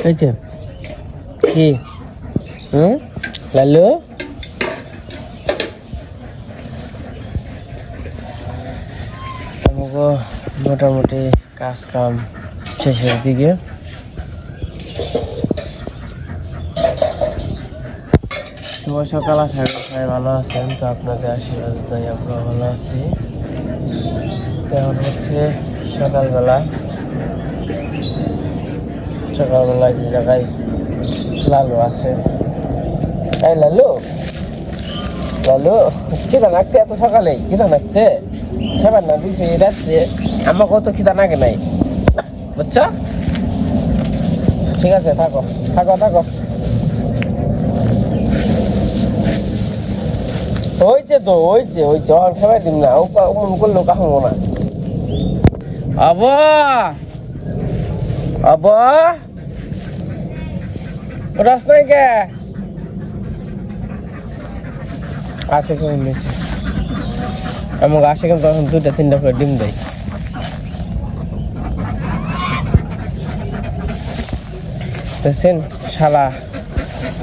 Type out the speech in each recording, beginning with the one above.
এই যে কি লালু আমাকে মোটামুটি কাজ কাম শেষের দিকে। শুভ সকাল, আশা করি সবাই ভালো আছেন। তো আপনাদের আশীর্বাদ তাই আমরা ভালো আছি। এখন হচ্ছে সকালবেলা এই জায়গায় লালু আছে। এই লালু লালু খিদা নাকছে এত সকালে? খিদা নাকছে? খাবার না দিছি রাত্রে, আমাকে অত খিদা নাগে নাই, বুঝছো? ঠিক আছে, থাকো থাকো থাকো। হয়েছে তো হয়েছে হয়েছে, আর খাবার দিন না, মন করলেও কাহবো না। আব আব রস নাই কে আসে কেমন নিয়েছে আমাকে, আসে কেমন তখন 2-3টা করে ডিম দেয়। দেখছেন সারা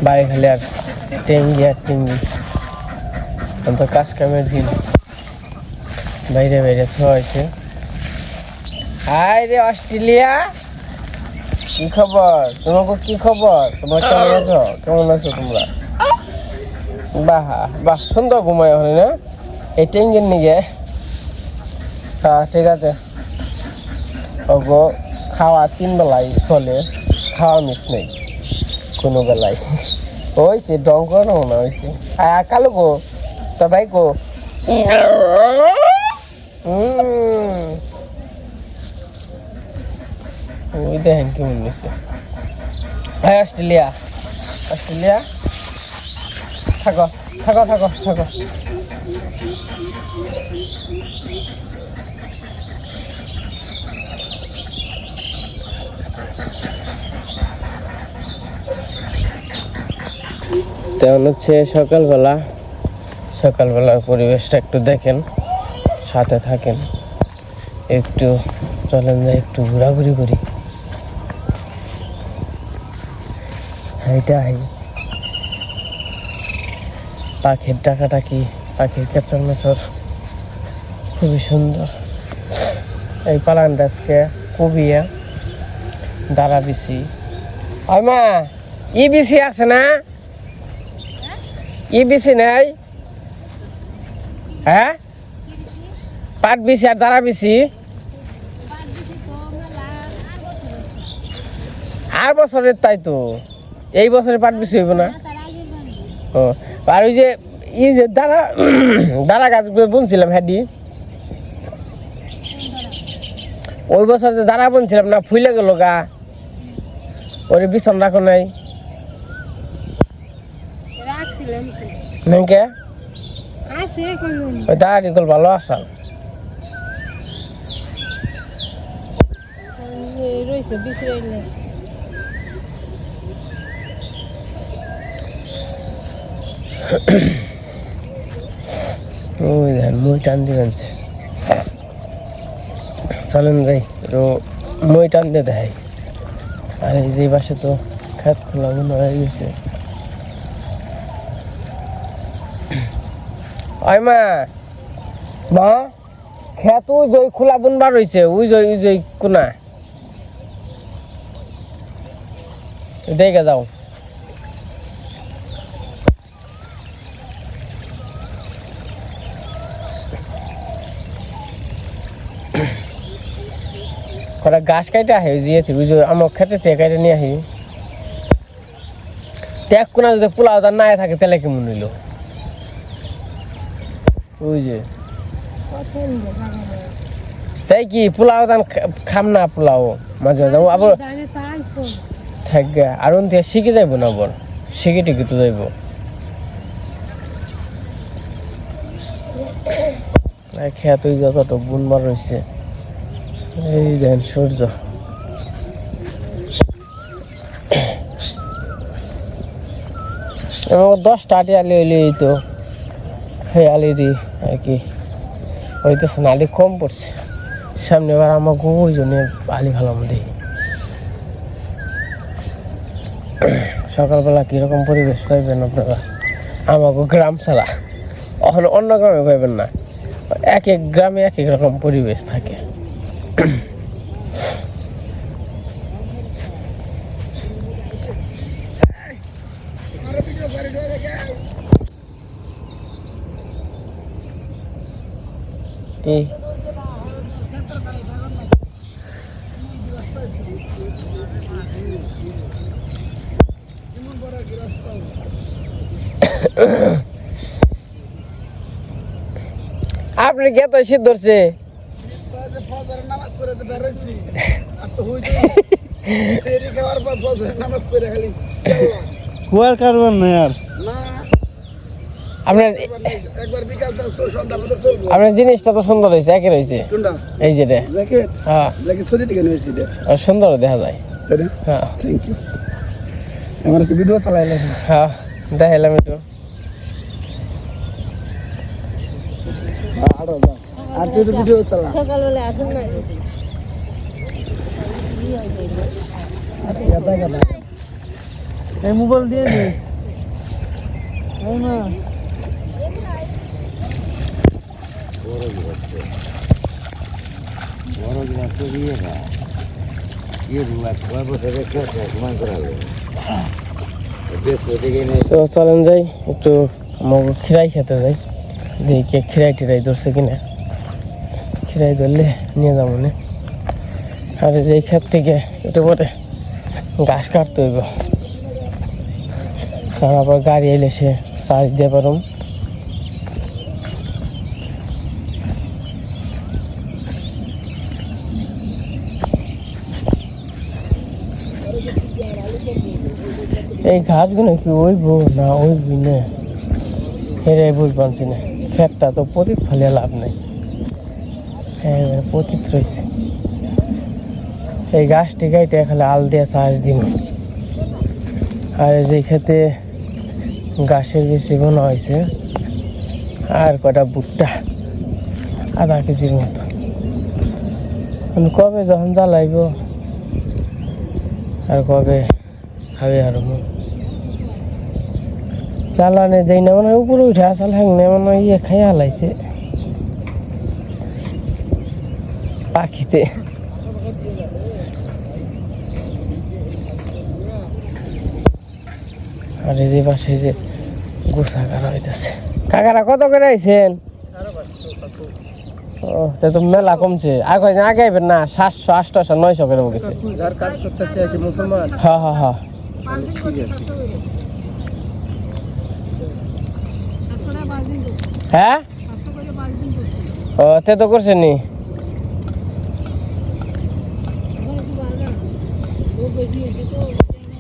বাড়ি খালি আর টেঙ্গি আর টেঙ্গি। তো কাজ কামের দিন বাইরে বাইরে হয়েছে। হাই রে অস্ট্রেলিয়া, কি খবর তোমাকে? কি খবর তোমার? কেমন আছো? কেমন আছো তোমরা? বাহ বাহ, সুন্দর ঘুমায় হলে না এই টেঙ্গির নিগে। হ্যাঁ ঠিক আছে। ওগো খাওয়া 3 বেলায় চলে, খাওয়া মিস নেই কোনো বেলায়। হয়েছে ডং করানো না হয়েছে। কালো গো তা ভাই গো, ওই দেখেন কেমন নিচ্ছে। ভাই অস্ট্রেলিয়া অস্ট্রেলিয়া থাকো থাকো থাকো থাকো। তেমন হচ্ছে সকালবেলার পরিবেশটা একটু দেখেন, সাথে থাকেন, একটু চলেন না একটু ঘোরাঘুরি করি। এইটাই পাখির ডাকাডাকি, পাখির কেচর মেচর খুবই সুন্দর। এই পালানটা আজকে কবিয়া দাঁড়া বিসি। ওই মা ই বিসি আছে না? ই বিসি নাই? হ্যাঁ পাট বিসি আর দাঁড়া বিসি আর বছরের, তাই তো এই বছরে পাট বিসি হইব না। ও আর ওই যে ই যে দাঁড়া গাছ বুনছিলাম হ্যাডি, ওই বছর যে দাঁড়া বুনছিলাম না, ফুলে গেল গা, ওরে বিছন রাখো নাই নাকি? ওই দাঁড়ি গল ভালো আসাল ওই দেন মই টান দিবেন। চলেন যাই মই টান দিয়ে দেয়। আর এই যে বাসে তো খেত খোলা মনে হয়ে গেছে। ওই মা মা খেত ওই যে খোলা বুনবার রয়েছে, ওই যে কোনা দেখে যাও। কটা গাছ কাইটে আহে জিয়েছি, ওই যে আমার খেতে থেকে কাইটে নিয়ে আহি। দেখ কোনা যদি পোলাও তার নাই থাকে তাহলে কেমন হইল? ওই যে তাই কি পোলাও দান খাম না, পোলাও মাঝে মাঝে আবার থাকবে। আর থেকে শিখে যাইব না, আবার শিখে টিকে তো যাইব। খেত ওই কত বুনবার রয়েছে। এই দেন সূর্য এবং 10টা আটি আলি হইলে তো সেই আলিরই আর কি হইতেছে না, আলি কম পড়ছে। সামনে এবার আমাকে ওই জন্য আলি ভালো দেখি সকালবেলা কীরকম পরিবেশ পাইবেন আপনারা আমাকে গ্রাম ছাড়া অন্য গ্রামে পাইবেন না। এক এক গ্রামে এক এক রকম পরিবেশ থাকে। আপনি কে তো শীত ধরছে কুয়ার কারবার না আর আপনার আপনার জিনিসটা তো সুন্দর হয়েছে, একই রয়েছে এই যে জ্যাকেট হ্যাঁ জ্যাকেট সৌদি থেকে নিয়েছি সুন্দর দেখা যায়। হ্যাঁ থ্যাংক ইউ। আমার কি ভিডিও চালাইলেন? হ্যাঁ দেখাইলাম একটু। আর তুই ভিডিও চালা সকালবেলা আসুন না এই মোবাইল দিয়ে দে না তো চলেন যাই একটু আমাকে খিরাই খেতে যাই, দেখি খিরাই টিরাই ধরছে কিনা। খিরাই ধরলে নিয়ে যাবো না। আর যেই ক্ষেত থেকে একটু পরে ঘাস কাটতে হইব, কারণ আবার গাড়ি এলে সে চার্জ দিয়ে পারুম। এই ঘাসগুলো কি ওইব না ওইবি না হেরে বুঝ পারছি না। ক্ষেতটা তো পতিত ফেলে লাভ নেই, হ্যাঁ পতিত রয়েছে। এই গাছটি গাইটে খালি আল দিয়ে চাষ দিন। আর যে খেতে গাছের বেশি বোনা হয়েছে আর কটা ভুট্টা আধা কেজির মতো। কবে যখন জ্বালাইব আর কবে খাবে আর জ্বালানে যাই না মানে উপরে উঠে আসাল হ্যাং না মানে ইয়ে খাই হালাইছে পাখিতে। আর এই যে পাশে যে গোসা কারা হইতেছে। কাকারা কত করে আইছেন? ও তো মেলা কমছে। আর কয়েকদিন আগে আইবেন না? 700 800 900 করে গেছে। যার কাজ করতেছে কি মুসলমান? হ্যাঁ হ্যাঁ হ্যাঁ ঠিক আছে। হ্যাঁ ও তে তো করছেন নি?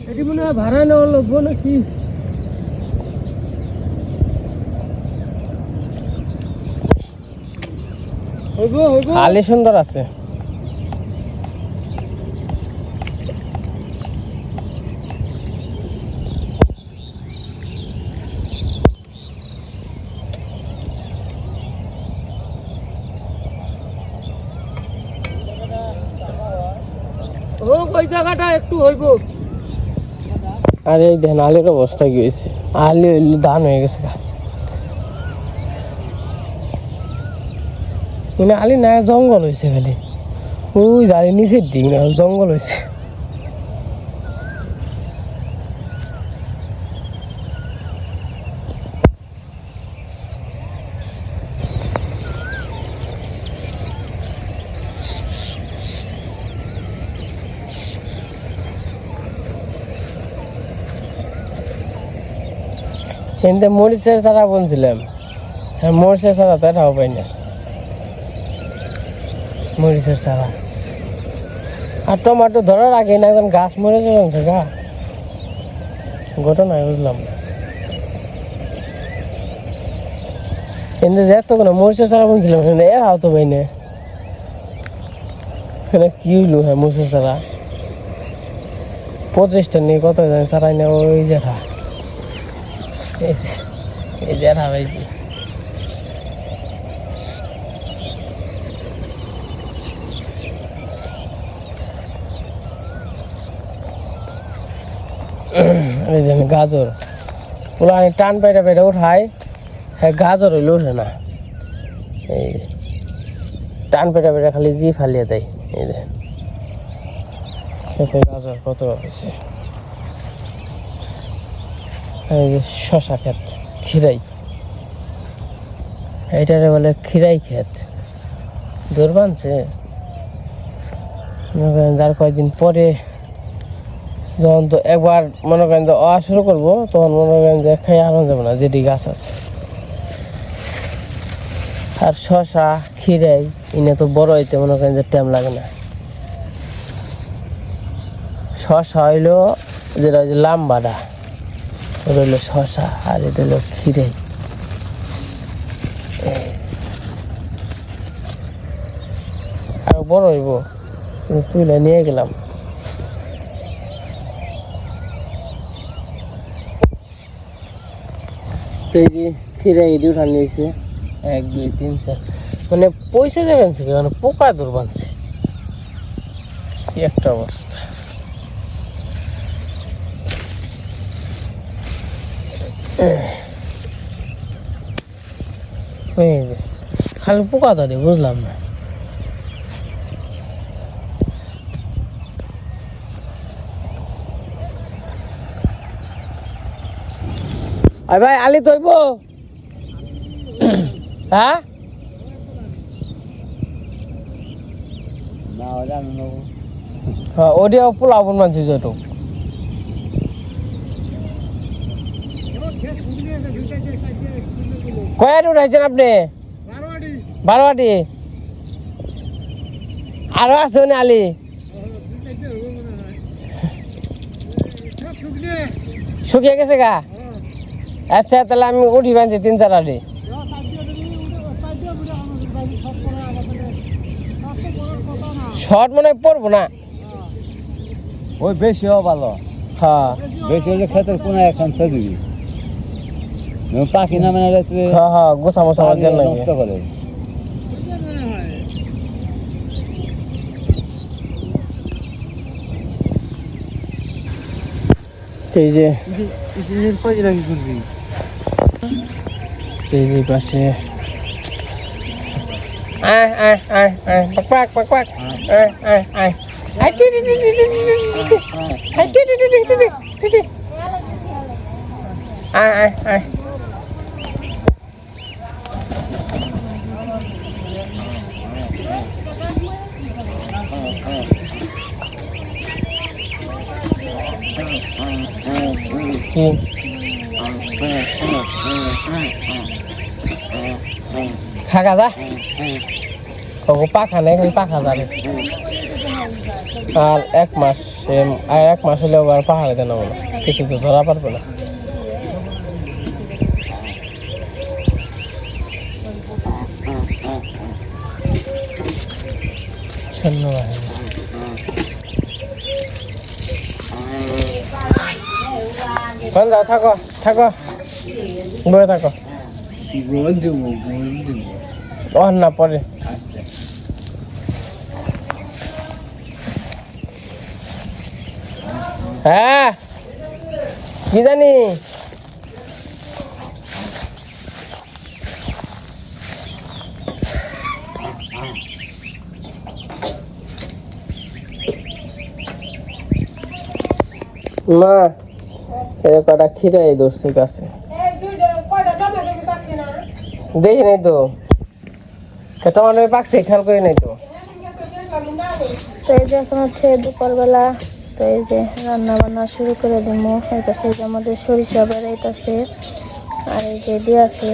এটি মনে হয় ভাড়া নেওয়া লাগবো নাকি? আলি সুন্দর আছে। ও ওই জায়গাটা একটু হইব। আর এই দেখেন আলির অবস্থা কি হয়েছে। আলি ধান হয়ে গেছে। মানে আলি না জঙ্গল হয়েছে খালি। ওই জালি নিচের দিক না জঙ্গল হয়েছে। কিন্তু মরিচের চারা বলছিলাম, হ্যাঁ মরিচের চারা তো এটাও পাই না। মরিচের চারা আর টমাটো ধরার আগে না একদম গাছ মরে যাচ্ছে গা ঘটনা বুঝলাম। কিন্তু এত কোনো মরিচের চারা বলছিলাম এরাও তো পাই না। কি হইলো? হ্যাঁ মরিচের চারা 25টা নিয়ে কত চারাই না ওই জেঠা এই জেঠা ভাইজি। এই যে গাজর ওগুলো আমি টান পেটে পেটে উঠাই, হ্যাঁ গাজর হইলে ওঠে না। এই টান পেটে পেটে খালি জি ফালিয়ে দেয়। এই যে খেতে গাজর কত হয়েছে। এই যে শশা ক্ষেত, খিরাই, এইটারে বলে খিরাই ক্ষেত। দূর বানছে যার কয়েকদিন পরে যখন তো একবার মনে করেন যে শুরু করবো, তখন মনে করেন যে খাই আনা যাবে না যেটি গাছ আছে। আর শশা খিরাই ইনে তো বড় হইতে মনে করেন যে টাইম লাগে না। শশা হইলো যেটা হচ্ছে লাম্বাটা, ওটা হইলো শশা, আর এটা হইলো খিরাই। আর বড় হইব, তুলে নিয়ে গেলাম। তো এই যে খিরাই এটি উঠান নিয়েছে 1 2 3 4, মানে পয়সা দেবেন সে মানে পোকা দূর বানছে, কি একটা অবস্থা। এই যে খালি পোকা ধরে, বুঝলাম না। আরে ভাই আলি তৈব, হ্যাঁ ওডিও পোলাবন মানছি যেটু কয়েট উঠাইছেন আপনি? 12 আরো আছে না আলি? শুকিয়ে গেছে গা? আচ্ছা তাহলে আমি উঠি বানছি 3-4 আলি। শর্ট মনে হয় পড়বো না, ওই বেশিও ভালো। হ্যাঁ বেশি হলে ক্ষেতের কোন এখন ছেড়ে দিবি, পাখি না মানে হ্যাঁ হ্যাঁ গোসা মোসা দেন নাকি নষ্ট করে। এই যে করবি এই যে পাশে আয় আয় আয় আয় পাক পাক পাক আয় আয় আয় আয় টি টি টি টি টি আয় টি টি টি টি টি টি আয় আয় আয় কি খাগা যা কগো পাখা নেই, খালি পাখা যাবে। আর 1 মাস আর 1 মাস হলেও আর পাহাড়ে দেন না, কিছু তো ধরা পারবে না। যাও থাকো থাকো বয়ে থাকো, না পরে হ্যাঁ কি জানি মা এর কটা খিরাই ধরছে গাছে, দেখি নাই তো টমাটো পাকছে, খেয়াল করি নাই তো। তো এই যে এখন হচ্ছে দুপুরবেলা, তো এই যে রান্না বান্না শুরু করে দিব। এই যে আমাদের সরিষা বেড়াইতেছে, আর এই যে দিয়ে আছে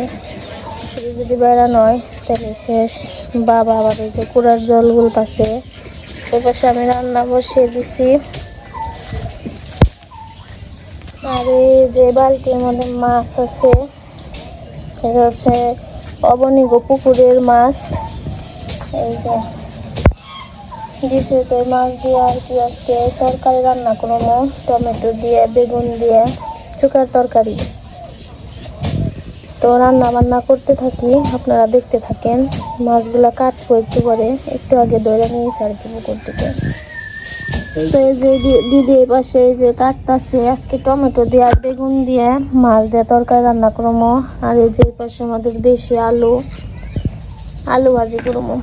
যদি বেড়া নয় তাহলে শেষ। বাবা আবার এই যে কুড়ার জল গুলতাছে, এই পাশে আমি রান্না বসিয়ে দিছি। আর এই যে বালতির মধ্যে মাছ আছে, এটা হচ্ছে অবনীগো পুকুরের মাছ। এই যে দিছে, তো মাছ দিয়ে আর কি আজকে তরকারি রান্না করবো, টমেটো দিয়ে বেগুন দিয়ে শুকার তরকারি। তো রান্না বান্না করতে থাকি, আপনারা দেখতে থাকেন। মাছগুলা কাটবো একটু পরে, একটু আগে ধরে নিয়েছি আর কি পুকুর থেকে। তো এই যে দিদি এই পাশে এই যে কাটতাছে আজকে টমেটো দিয়ে আর বেগুন দিয়ে মাছ দিয়ে তরকারি রান্না করবো। আর এই যে এই পাশে আমাদের দেশি আলু ভাজি করবো।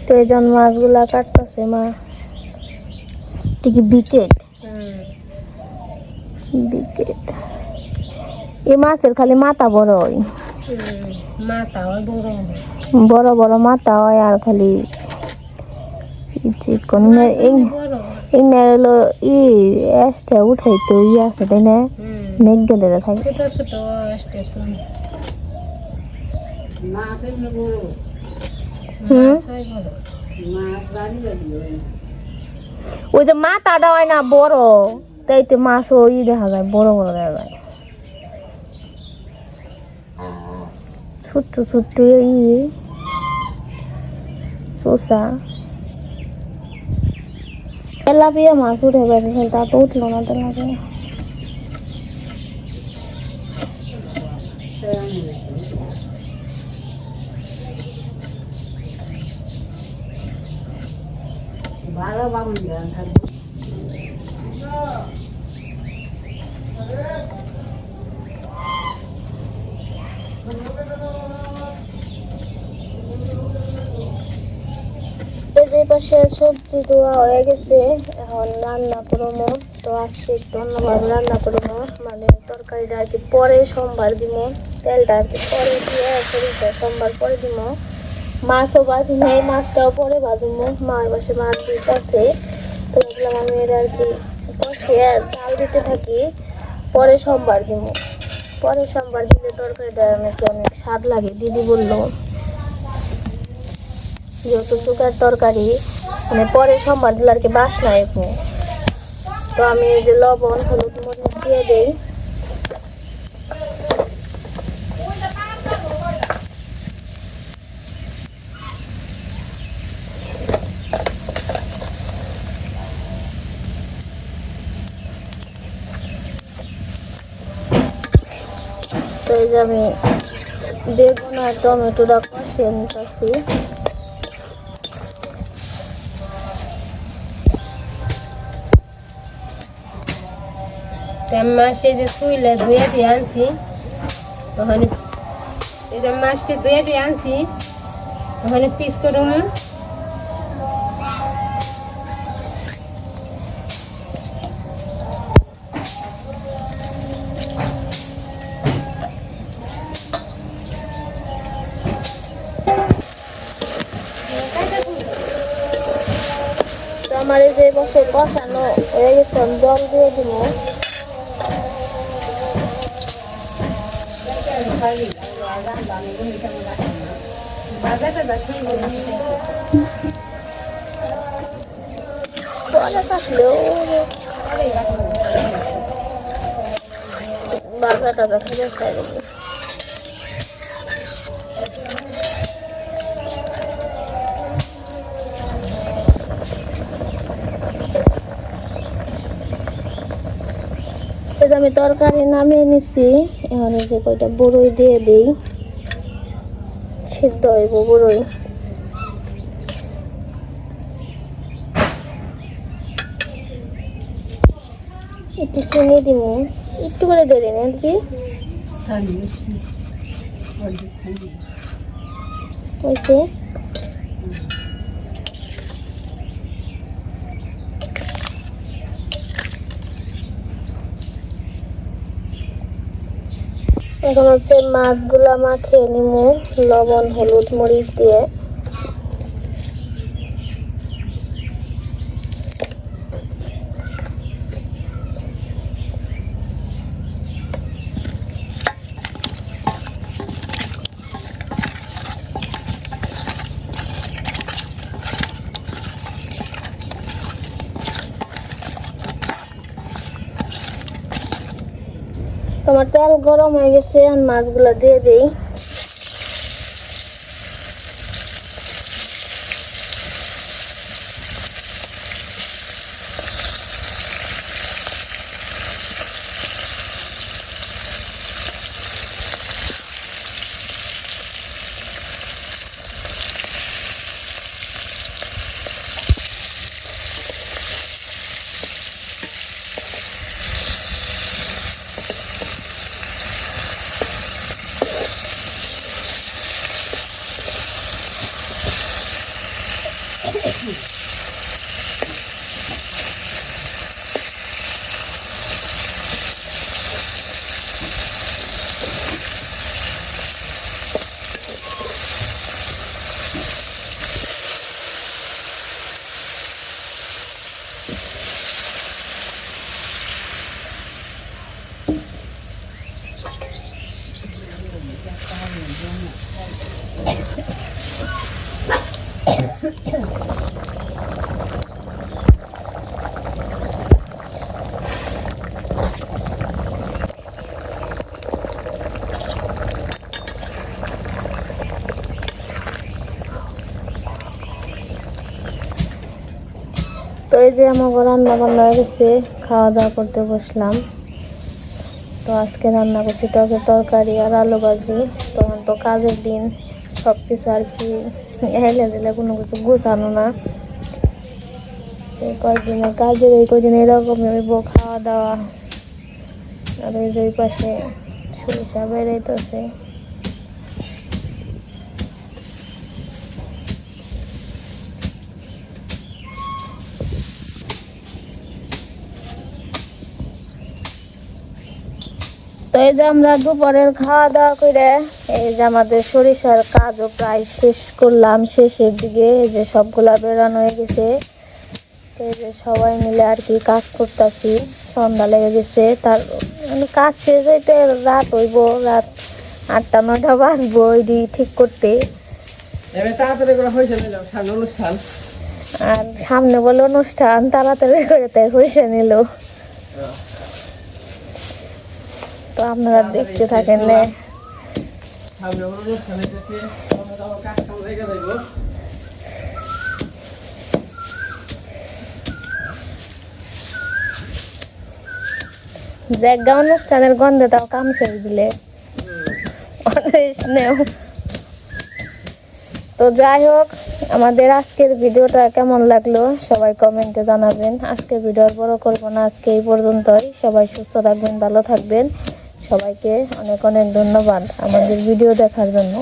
তো এই জন মাছগুলা কাটতেছে মা। বিকেট এই মাছের খালি মাথা বড় হয়, মাথা হয় বড় বড় মাথা হয় আর খালি হলো এসটা উঠাইতো আছে তাই না, নেক গেলে থাকে ছোট ছোট ওই যে মাথাটা হয় না বড়, তাইতে মাছও দেখা যায় বড় বড় দেখা যায়। ছোট্ট ছোট্ট শসা তেলাপিয়া মাছ উঠে বেড়েছে, তা তো উঠলো না তেলাপিয়া। ভালো বাবুন গান থাকবে। যে পাশে সবজি ধোয়া হয়ে গেছে, এখন রান্না করবো। তো আজকে একটু অন্যভাবে রান্না করবো, মানে তরকারিটা আর কি পরে সোমবার দিব, তেলটা আর কি পরে দিয়ে সরিষা সোমবার পরে দিব। মাছও ভাজি নাই, মাছটাও পরে ভাজবো। মা পাশে মাছ দিতেছে, তো দেখলাম আমি এটা আর কি কষিয়ে চাল দিতে থাকি, পরে সোমবার দিব। পরে সোমবার দিলে তরকারিটা নাকি অনেক স্বাদ লাগে, দিদি বললো। যেহেতু সুগার তরকারি মানে পরে সোমবার দিলে আর কি বাসনা এসে, তো আমি এই যে লবণ হলুদ মরিচ দিয়ে দিই। তো এই যে আমি বেগুন আর টমেটোটা কষিয়ে নিতেছি। মাছটা যে শুইলে ধুয়ে দিয়ে আনছি, ওখানে এই যে মাছটা ধুয়ে দিয়ে আনছি, ওখানে পিস করুন। তো আমার এই যে বসে কষানো হয়ে গেছে, আমি জল দিয়ে দিব। পরে কাটলেও বাগড়া টাগড়া খেয়ে খাই দেবো। আমি তরকারি নামিয়ে নিছি, এখন যে কয়টা বড়ই দিয়ে দিই, সিদ্ধ হইব বড়ই। একটু চিনি দিব, একটু করে দিয়ে দিন আর কি হয়েছে। এখন হচ্ছে মাছগুলা মাখিয়ে নিব লবণ হলুদ মরিচ দিয়ে। আমার তেল গরম হয়ে গেছে, আর মাছগুলা দিয়ে দেই। তো এই যে আমার রান্না বান্না হয়ে গেছে, খাওয়া দাওয়া করতে বসলাম। তো আজকে রান্না করছি টকের তরকারি আর আলু ভাজি। তখন তো কাজের দিন, সব কিছু আর কি হেলে দিলে কোনো কিছু গুছানো না। এই কয়েকদিনের কাজের এই কয়েকদিন এরকমই হইব, খাওয়া দাওয়া। আর ওই যে পাশে সরিষা বেড়াইতেছে। তো এই যে আমরা দুপুরের খাওয়া দাওয়া করে এই যে আমাদের সরিষার কাজও প্রায় শেষ করলাম, শেষের দিকে। এই যে সবগুলা বেরানো হয়ে গেছে। তো এই যে সবাই মিলে আর কি কাজ করতেছি। সন্ধ্যা লেগে গেছে, তার মানে কাজ শেষ হইতে রাত হইব, রাত 8টা-9টা বাজবো এটি ঠিক করতে। আর সামনে বলে অনুষ্ঠান, তাড়াতাড়ি করে তাই হয়েছে নিল। তো আপনারা দেখতে থাকেন। জায়গা অনুষ্ঠানের গন্ধটাও কাম শেষ দিলে। তো যাই হোক, আমাদের আজকের ভিডিওটা কেমন লাগলো সবাই কমেন্টে জানাবেন। আজকের ভিডিও বড় করবো না, আজকে এই পর্যন্তই। সবাই সুস্থ থাকবেন, ভালো থাকবেন। সবাইকে অনেক অনেক ধন্যবাদ আমাদের ভিডিও দেখার জন্য।